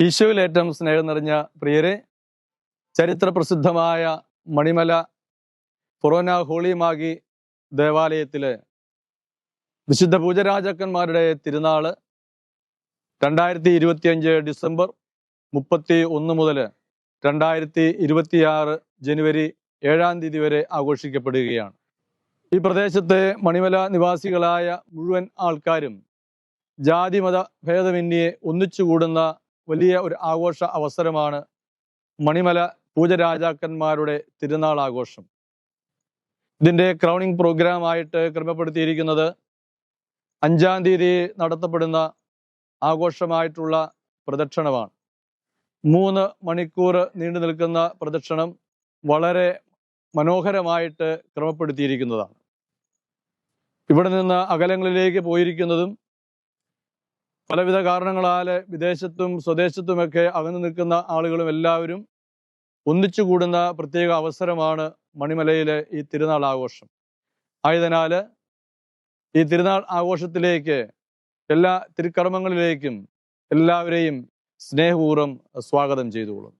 ഈശോയിൽ ഏറ്റവും സ്നേഹം നിറഞ്ഞ പ്രിയരെ, ചരിത്ര പ്രസിദ്ധമായ മണിമല ഫൊറോന ഹോളി മാഗി ദേവാലയത്തിലെ വിശുദ്ധ പൂജരാജാക്കന്മാരുടെ തിരുനാള് 2025 ഡിസംബർ 31 മുതൽ 2026 ജനുവരി 7-ാം തീയതി വരെ ആഘോഷിക്കപ്പെടുകയാണ്. ഈ പ്രദേശത്തെ മണിമല നിവാസികളായ മുഴുവൻ ആൾക്കാരും ജാതിമത ഭേദമന്യേ ഒന്നിച്ചുകൂടുന്ന വലിയ ഒരു ആഘോഷ അവസരമാണ് മണിമല പൂജരാജാക്കന്മാരുടെ തിരുനാൾ ആഘോഷം. ഇതിൻ്റെ ക്രൗണിംഗ് പ്രോഗ്രാമായിട്ട് ക്രമപ്പെടുത്തിയിരിക്കുന്നത് 5-ാം തീയതി നടത്തപ്പെടുന്ന ആഘോഷമായിട്ടുള്ള പ്രദക്ഷിണമാണ്. 3 മണിക്കൂർ നീണ്ടു നിൽക്കുന്ന പ്രദക്ഷിണം വളരെ മനോഹരമായിട്ട് ക്രമപ്പെടുത്തിയിരിക്കുന്നതാണ്. ഇവിടെ നിന്ന് അകലങ്ങളിലേക്ക് പോയിരിക്കുന്നതും പലവിധ കാരണങ്ങളാൽ വിദേശത്തും സ്വദേശത്തുമൊക്കെ അകന്നു നിൽക്കുന്ന ആളുകളും എല്ലാവരും ഒന്നിച്ചുകൂടുന്ന പ്രത്യേക അവസരമാണ് മണിമലയിലെ ഈ തിരുനാൾ ആഘോഷം. ആയതിനാൽ ഈ തിരുനാൾ ആഘോഷത്തിലേക്ക്, എല്ലാ തിരുക്കർമ്മങ്ങളിലേക്കും എല്ലാവരെയും സ്നേഹപൂർവ്വം സ്വാഗതം ചെയ്തുകൊള്ളും.